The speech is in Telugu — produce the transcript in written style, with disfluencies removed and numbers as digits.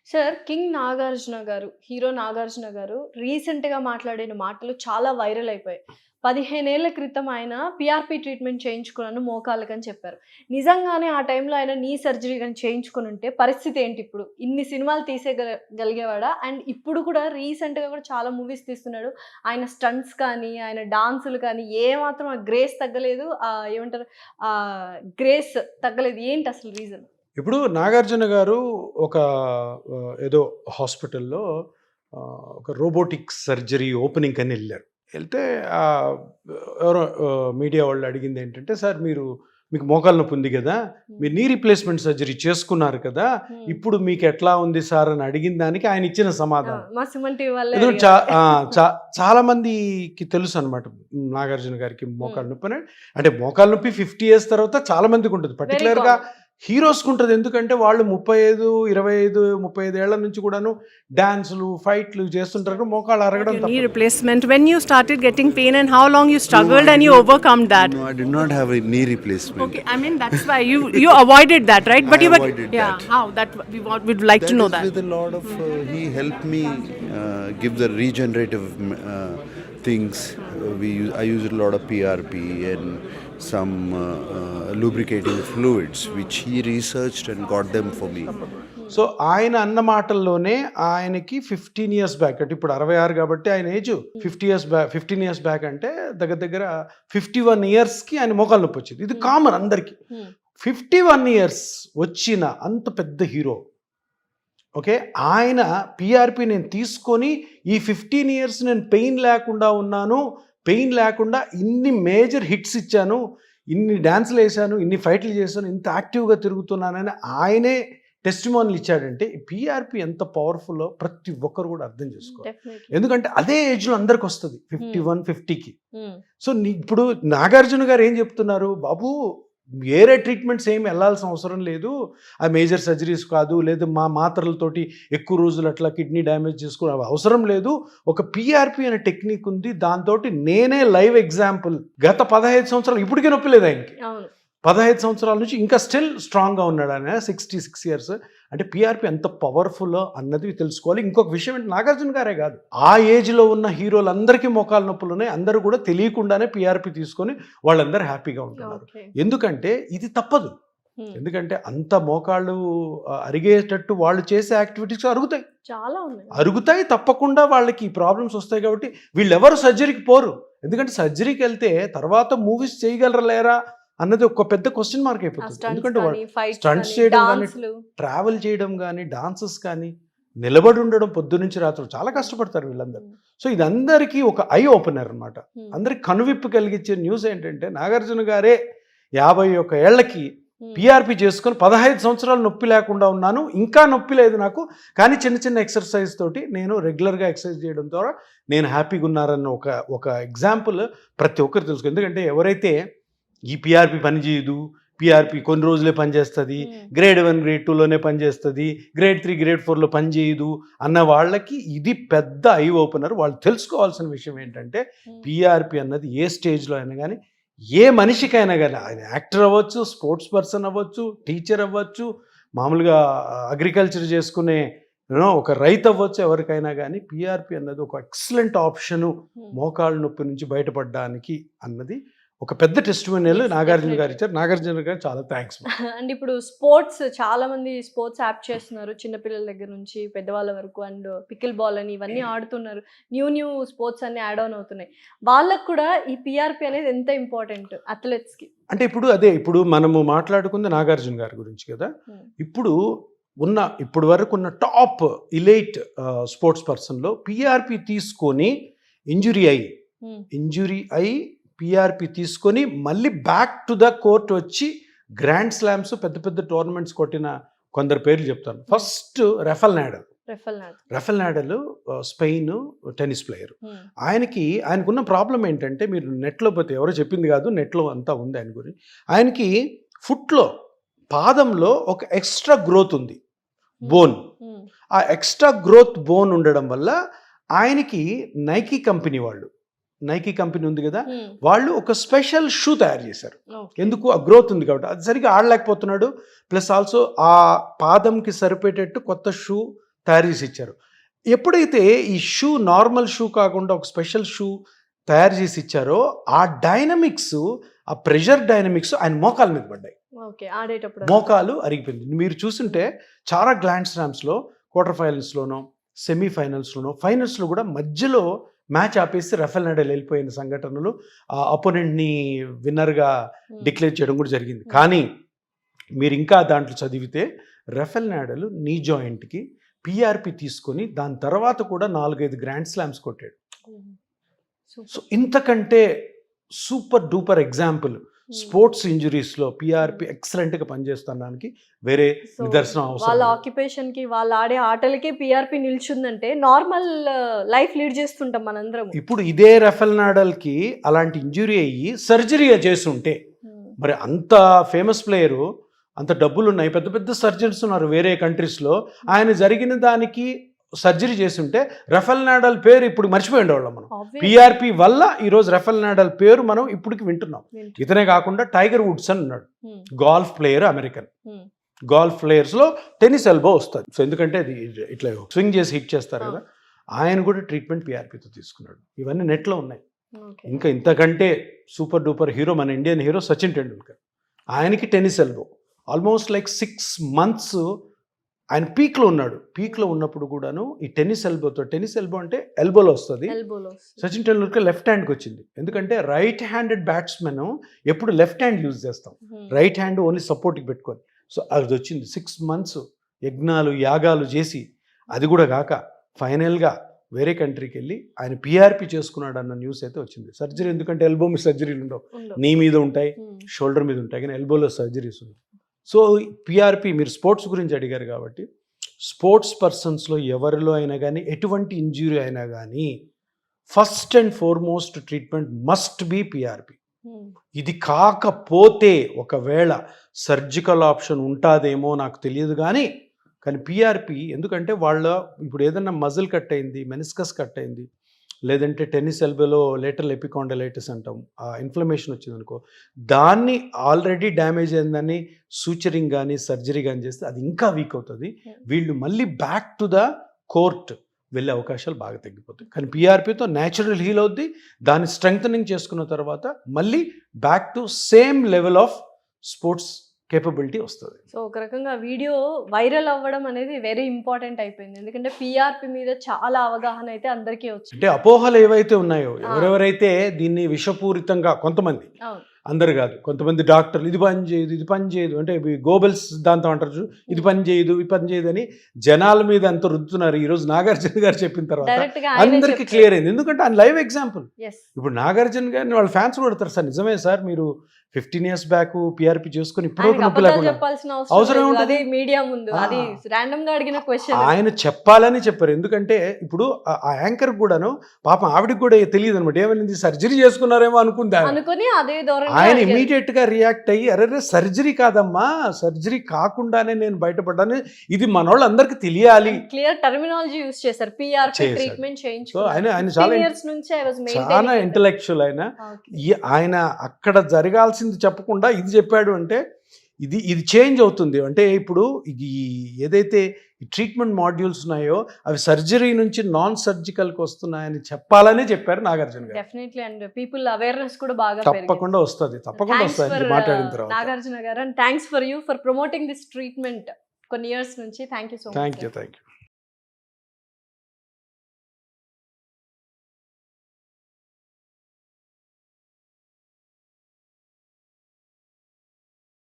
సార్ 'కింగ్ నాగార్జున' గారు, హీరో 'నాగార్జున' గారు రీసెంట్‌గా మాట్లాడిన మాటలు చాలా వైరల్ అయిపోయాయి. 15 ఏళ్ల క్రితం ఆయన పీఆర్పీ ట్రీట్మెంట్ చేయించుకున్నాను మోకాళ్ళకని చెప్పారు. నిజంగానే ఆ టైంలో ఆయన నీ సర్జరీ గాని చేయించుకొనుంటే పరిస్థితి ఏంటి ఇప్పుడు? ఇన్ని సినిమాలు గలిగేవాడా? అండ్ ఇప్పుడు కూడా రీసెంట్‌గా కూడా చాలా మూవీస్ తీస్తున్నాడు. ఆయన స్టంట్స్ కానీ, ఆయన డాన్సులు కానీ ఏమాత్రం ఆ గ్రేస్ తగ్గలేదు. ఏమంటారు గ్రేస్ తగ్గలేదు. ఏంటి అసలు రీజన్? ఇప్పుడు నాగార్జున గారు ఒక ఏదో హాస్పిటల్లో ఒక రోబోటిక్ సర్జరీ ఓపెనింగ్ అని వెళ్ళారు. వెళ్తే ఎవరో మీడియా వాళ్ళు అడిగింది ఏంటంటే, సార్ మీకు మోకాలు నొప్పి ఉంది కదా, మీరు నీ రీప్లేస్మెంట్ సర్జరీ చేసుకున్నారు కదా, ఇప్పుడు మీకు ఎట్లా ఉంది సార్ అని అడిగిన దానికి ఆయన ఇచ్చిన సమాధానం చాలా మందికి తెలుసు అనమాట. నాగార్జున గారికి మోకాలు నొప్పి అంటే మోకాలు నొప్పి 50 years తర్వాత చాలా మందికి ఉంటుంది. పర్టికులర్గా హీరోస్కి ఉంటుంది. ఎందుకంటే వాళ్ళు 35, 25, 35 ఏళ్ల నుంచి కూడాను డాన్సులు, ఫైట్లు చేస్తుంటారు. మోకాళ్ళు అరగడం knee replacement. When you started getting pain and how long you struggled and you overcome that? No, I did not have a knee replacement. Okay, I mean that's why you avoided that, right? But I you were avoided yeah. that. How that we'd like to know that. With a lot of he helped me give the regenerative things. I used a lot of PRP and some lubricating fluids which he researched and got them for me. So ఆయన అన్న మాటల్లోనే ఆయనకి 15 years బ్యాక్, అంటే ఇప్పుడు 66 కాబట్టి ఆయన ఏజ్ 15 years బ్యాక్ అంటే దగ్గర 51 yearsకి ఆయన మోకాలు నొప్పి వచ్చింది. ఇది కామన్ అందరికీ. 51 years వచ్చిన అంత పెద్ద హీరో, ఓకే, ఆయన పిఆర్పి నేను తీసుకొని ఈ 15 years నేను పెయిన్ లేకుండా ఉన్నాను, పెయిన్ లేకుండా ఇన్ని మేజర్ హిట్స్ ఇచ్చాను, ఇన్ని డాన్సులు వేసాను, ఇన్ని ఫైట్లు చేశాను, ఇంత యాక్టివ్గా తిరుగుతున్నానని ఆయనే టెస్టిమోనియల్ ఇచ్చాడంటే పిఆర్పి ఎంత పవర్ఫుల్లో ప్రతి ఒక్కరు కూడా అర్థం చేసుకోవాలి. ఎందుకంటే అదే ఏజ్లో అందరికి వస్తుంది 51, 50కి. సో ఇప్పుడు నాగార్జున గారు ఏం చెప్తున్నారు, బాబు వేరే ట్రీట్మెంట్స్ ఏమి వెళ్ళాల్సిన అవసరం లేదు, ఆ మేజర్ సర్జరీస్ కాదు, లేదు మా మాత్రలతోటి ఎక్కువ రోజులు అట్లా కిడ్నీ డ్యామేజ్ చేసుకునే అవసరం లేదు, ఒక పిఆర్పి అనే టెక్నిక్ ఉంది, దాంతో నేనే లైవ్ ఎగ్జాంపుల్. గత 15 సంవత్సరాలు ఇప్పటికే నొప్పి లేదు ఆయనకి. 15 సంవత్సరాల నుంచి ఇంకా స్టిల్ స్ట్రాంగ్గా ఉన్నాడు ఆయన. 66 years. అంటే పిఆర్పి ఎంత పవర్ఫుల్ అన్నది తెలుసుకోవాలి. ఇంకొక విషయం ఏంటి, నాగార్జున గారే కాదు, ఆ ఏజ్లో ఉన్న హీరోలందరికీ మోకాలు నొప్పులు ఉన్నాయి. అందరూ కూడా తెలియకుండానే పిఆర్పి తీసుకొని వాళ్ళందరూ హ్యాపీగా ఉంటున్నారు. ఎందుకంటే ఇది తప్పదు. ఎందుకంటే అంత మోకాళ్ళు అరిగేటట్టు వాళ్ళు చేసే యాక్టివిటీస్ అరుగుతాయి, తప్పకుండా వాళ్ళకి ప్రాబ్లమ్స్ వస్తాయి. కాబట్టి వీళ్ళెవరు సర్జరీకి పోరు. ఎందుకంటే సర్జరీకి వెళ్తే తర్వాత మూవీస్ చేయగలరా లేరా అన్నది ఒక పెద్ద క్వశ్చన్ మార్క్ అయిపోతుంది. ఎందుకంటే స్టంట్స్ చేయడం కానీ, ట్రావెల్ చేయడం కానీ, డాన్సెస్ కానీ, నిలబడి ఉండడం పొద్దునుంచి రాత్రి చాలా కష్టపడతారు వీళ్ళందరూ. సో ఇది అందరికీ ఒక ఐ ఓపెనర్ అనమాట. అందరికి కనువిప్పు కలిగించే న్యూస్ ఏంటంటే, నాగార్జున గారే 51 ఏళ్లకి పిఆర్పి చేసుకొని 15 సంవత్సరాలు నొప్పి లేకుండా ఉన్నాను, ఇంకా నొప్పి లేదు నాకు, కానీ చిన్న ఎక్సర్సైజ్ తోటి నేను రెగ్యులర్గా ఎక్సర్సైజ్ చేయడం ద్వారా నేను హ్యాపీగా ఉన్నారన్న ఒక ఎగ్జాంపుల్ ప్రతి ఒక్కరు తెలుసుకో. ఎందుకంటే ఎవరైతే ఈ పిఆర్పి పనిచేయదు, పిఆర్పి కొన్ని రోజులే పనిచేస్తుంది, గ్రేడ్ 1, గ్రేడ్ 2లోనే పనిచేస్తుంది, గ్రేడ్ 3, గ్రేడ్ 4లో పనిచేయదు అన్న వాళ్ళకి ఇది పెద్ద ఐ ఓపెనర్. వాళ్ళు తెలుసుకోవాల్సిన విషయం ఏంటంటే, పిఆర్పి అన్నది ఏ స్టేజ్లో అయినా కానీ, ఏ మనిషికైనా కానీ, ఆయన యాక్టర్ అవ్వచ్చు, స్పోర్ట్స్ పర్సన్ అవ్వచ్చు, టీచర్ అవ్వచ్చు, మామూలుగా అగ్రికల్చర్ చేసుకునే ఒక రైతు అవ్వచ్చు, ఎవరికైనా కానీ పిఆర్పి అన్నది ఒక ఎక్సలెంట్ ఆప్షను మోకాళ్ళ నొప్పి నుంచి బయటపడడానికి అన్నది ఒక పెద్ద టెస్టిమోనియల్ నాగార్జున గారు ఇచ్చారు. నాగార్జున గారు చాలా థ్యాంక్స్. అండ్ ఇప్పుడు స్పోర్ట్స్ చాలా మంది స్పోర్ట్స్ యాప్ చేస్తున్నారు, చిన్నపిల్లల దగ్గర నుంచి పెద్దవాళ్ళ వరకు. అండ్ పికిల్ బాల్ అని ఇవన్నీ ఆడుతున్నారు, న్యూ స్పోర్ట్స్ అన్ని యాడ్ ఆన్ అవుతున్నాయి. వాళ్ళకు కూడా ఈ పిఆర్పి అనేది ఎంత ఇంపార్టెంట్ అథ్లెట్స్కి అంటే? ఇప్పుడు మనము మాట్లాడుకుంది నాగార్జున గారి గురించి కదా. ఇప్పుడు వరకు ఉన్న టాప్ ఇలైట్ స్పోర్ట్స్ పర్సన్లో పిఆర్పి తీసుకొని ఇంజురీ అయి పిఆర్పి తీసుకొని మళ్ళీ బ్యాక్ టు ద కోర్ట్ వచ్చి గ్రాండ్ స్లామ్స్, పెద్ద టోర్నమెంట్స్ కొట్టిన కొందరు పేర్లు చెప్తాను. First Rafael Nadal Spain tennis player. ఆయనకున్న ప్రాబ్లం ఏంటంటే, మీరు నెట్లో పోతే, ఎవరో చెప్పింది కాదు, నెట్లో అంతా ఉంది ఆయన గురించి. ఆయనకి ఫుట్లో, పాదంలో ఒక ఎక్స్ట్రా గ్రోత్ ఉంది, బోన్. ఆ ఎక్స్ట్రా గ్రోత్ బోన్ ఉండడం వల్ల ఆయనకి నైకీ కంపెనీ ఉంది కదా, వాళ్ళు ఒక స్పెషల్ షూ తయారు చేశారు. ఎందుకు? ఆ గ్రోత్ ఉంది కాబట్టి. అది సరిగ్గా ఆడలేకపోతున్నాడు. ప్లస్ ఆల్సో ఆ పాదంకి సరిపోయేటట్టు కొత్త షూ తయారు చేసి ఇచ్చారు. ఎప్పుడైతే ఈ షూ నార్మల్ షూ కాకుండా ఒక స్పెషల్ షూ తయారు చేసి ఇచ్చారో ఆ డైనమిక్స్, ఆ ప్రెషర్ డైనమిక్స్ ఆయన మోకాల మీద పడ్డాయి. ఓకే, ఆడేటప్పుడు మోకాలు అరిగిపోయింది. మీరు చూస్తుంటే చాలా గ్రాండ్ స్లామ్స్లో క్వార్టర్ ఫైనల్స్లోనో సెమీఫైనల్స్లోనో ఫైనల్స్లో కూడా మధ్యలో మ్యాచ్ ఆపేసి రఫెల్ నడాల్ వెళ్ళిపోయిన సంఘటనలు, ఆ అపోనెంట్ని విన్నర్గా డిక్లేర్ చేయడం కూడా జరిగింది. కానీ మీరు ఇంకా దాంట్లో చదివితే రఫెల్ నడాల్ నీ జాయింట్కి పిఆర్పి తీసుకొని దాని తర్వాత కూడా 4-5 గ్రాండ్ స్లామ్స్ కొట్టాడు. సో ఇంతకంటే సూపర్ డూపర్ ఎగ్జాంపుల్ స్పోర్ట్స్ ఇంజురీస్లో పిఆర్పి ఎక్సలెంట్గా పనిచేస్తానికి వేరే నిదర్శనం వాళ్ళ అవసరం. ఆక్యుపేషన్ కి, వాళ్ళు ఆడే ఆటలకి పిఆర్పి నిల్చుందంటే నార్మల్ లైఫ్ లీడ్ చేస్తుంటాం మనందరం. ఇప్పుడు ఇదే రఫెల్ నడాల్కి అలాంటి ఇంజురీ అయ్యి సర్జరీ చేస్తుంటే, మరి అంత ఫేమస్ ప్లేయరు, అంత డబ్బులు ఉన్నాయి, పెద్ద పెద్ద సర్జరీస్ ఉన్నారు వేరే కంట్రీస్లో, ఆయన జరిగిన దానికి సర్జరీ చేస్తుంటే రఫెల్ నడాల్ పేరు ఇప్పుడు మర్చిపోయి ఉండేవాళ్ళం మనం. పిఆర్పి వల్ల ఈరోజు రఫెల్ నడాల్ పేరు మనం ఇప్పటికి వింటున్నాం. ఇతనే కాకుండా టైగర్ వుడ్స్ అని ఉన్నాడు, గాల్ఫ్ ప్లేయర్, అమెరికన్ గాల్ఫ్ ప్లేయర్స్లో టెన్నిస్ ఎల్బో వస్తుంది. సో ఎందుకంటే అది ఇట్లా స్వింగ్ చేసి హిట్ చేస్తారు కదా, ఆయన కూడా ట్రీట్మెంట్ పిఆర్పితో తీసుకున్నాడు. ఇవన్నీ నెట్లో ఉన్నాయి. ఇంకా ఇంతకంటే సూపర్ డూపర్ హీరో మన ఇండియన్ హీరో సచిన్ టెండూల్కర్, ఆయనకి tennis elbow almost like 6 months ఆయన పీక్లో ఉన్నాడు. పీక్లో ఉన్నప్పుడు కూడాను ఈ టెన్నిస్ ఎల్బో అంటే ఎల్బోలో వస్తుంది. సచిన్ టెండూల్కర్ లెఫ్ట్ హ్యాండ్కి వచ్చింది. ఎందుకంటే రైట్ హ్యాండెడ్ బ్యాట్స్మెన్ ఎప్పుడు లెఫ్ట్ హ్యాండ్ యూజ్ చేస్తాం, రైట్ హ్యాండ్ ఓన్లీ సపోర్ట్కి పెట్టుకొని. సో అది వచ్చింది. 6 months యజ్ఞాలు యాగాలు చేసి, అది కూడా కాక ఫైనల్గా వేరే కంట్రీకి వెళ్ళి ఆయన పిఆర్పి చేసుకున్నాడు అన్న న్యూస్ అయితే వచ్చింది. సర్జరీ, ఎందుకంటే ఎల్బో మీద సర్జరీలు ఉండవు, నీ మీద ఉంటాయి, షోల్డర్ మీద ఉంటాయి, కానీ ఎల్బోలో సర్జరీస్ ఉన్నాయి. సో పిఆర్పి, మీరు స్పోర్ట్స్ గురించి అడిగారు కాబట్టి, స్పోర్ట్స్ పర్సన్స్లో ఎవరిలో అయినా కానీ ఎటువంటి ఇంజురీ అయినా కానీ first and foremost treatment must be PRP. ఇది కాకపోతే ఒకవేళ సర్జికల్ ఆప్షన్ ఉంటుందేమో నాకు తెలియదు, కానీ పిఆర్పి, ఎందుకంటే వాళ్ళ ఇప్పుడు ఏదన్నా మజిల్ కట్ అయింది, మెనిస్కస్ కట్ అయింది, లేదంటే టెన్నిస్ ఎల్బోలో లేటరల్ ఎపికాండలైటిస్ అంటాం, ఆ ఇన్ఫ్లమేషన్ వచ్చింది అనుకో, దాన్ని ఆల్రెడీ డ్యామేజ్ అయిందని సూచరింగ్ కానీ సర్జరీ కానీ చేస్తే అది ఇంకా వీక్ అవుతుంది. వీళ్ళు మళ్ళీ బ్యాక్ టు ద కోర్ట్ వెళ్ళే అవకాశాలు బాగా తగ్గిపోతాయి. కానీ పిఆర్పితో న్యాచురల్ హీల్ అవుద్ది. దాన్ని స్ట్రెంగ్థనింగ్ చేసుకున్న తర్వాత మళ్ళీ back to same level of sports capability వస్తుంది. సో ఒక రకంగా వీడియో వైరల్ అవ్వడం అనేది వెరీ ఇంపార్టెంట్ అయిపోయింది. ఎందుకంటే పిఆర్పి మీద చాలా అవగాహన అయితే అందరికీ వచ్చింది. అంటే అపోహలు ఏవైతే ఉన్నాయో, ఎవరెవరైతే దీన్ని విషపూరితంగా, కొంతమంది, అందరు కాదు, కొంతమంది డాక్టర్లు ఇది పని చేయదు అంటే గోబెల్స్ దాంతో అంటారు, ఇది పని చేయదు అని జనాల మీద అంత రుద్దుతున్నారు. ఈరోజు నాగార్జున గారు చెప్పిన తర్వాత అందరికీ క్లియర్ అయింది. ఎందుకంటే ఆయన లైవ్ ఎగ్జాంపుల్. ఇప్పుడు నాగార్జున గారిని వాళ్ళ ఫ్యాన్స్ కొడతారు, సార్ నిజమే సార్, మీరు 15 years బ్యాక్ పిఆర్పి చేసుకుని ఇప్పుడు అవసరం ఉంటుంది మీడియా ముందు. అది రాండమ్ గా అడిగిన క్వశ్చన్, ఆయన చెప్పాలని చెప్పారు. ఎందుకంటే ఇప్పుడు ఆ యాంకర్ కూడాను పాపం ఆవిడకి కూడా తెలియదు అనమాట, ఏమైంది సర్జరీ చేసుకున్నారేమో అనుకుని అదే ఆయన ఇమీడియట్ గా రియాక్ట్ అయ్యి, అరే సర్జరీ కాదమ్మా, సర్జరీ కాకుండానే నేను బయటపడ్డాను, ఇది మనోళ్ళు అందరికి తెలియాలి, క్లియర్ టర్మినాలజీ యూస్ చేశారు. పిఆర్పి ట్రీట్మెంట్ చేయించుకున్నారు. ఆయన చాలా ఇంటలెక్చువల్. ఆయన అక్కడ జరగాల్సింది చెప్పకుండా ఇది చెప్పాడు అంటే ఇది చేంజ్ అవుతుంది. అంటే ఇప్పుడు ఏదైతే ట్రీట్మెంట్ మాడ్యూల్స్ ఉన్నాయో అవి సర్జరీ నుంచి నాన్ సర్జికల్కి వస్తున్నాయని చెప్పాలని చెప్పారు నాగార్జున గారు. డెఫినెట్లీ, అండ్ పీపుల్ అవేర్నెస్ కూడా బాగా తప్పకుండా వస్తుంది మాట్లాడిన తర్వాత. నాగార్జున గారు, and thanks for you for promoting this treatment కొన్ని ఇయర్స్ నుంచి. Thank you so much. Thank you.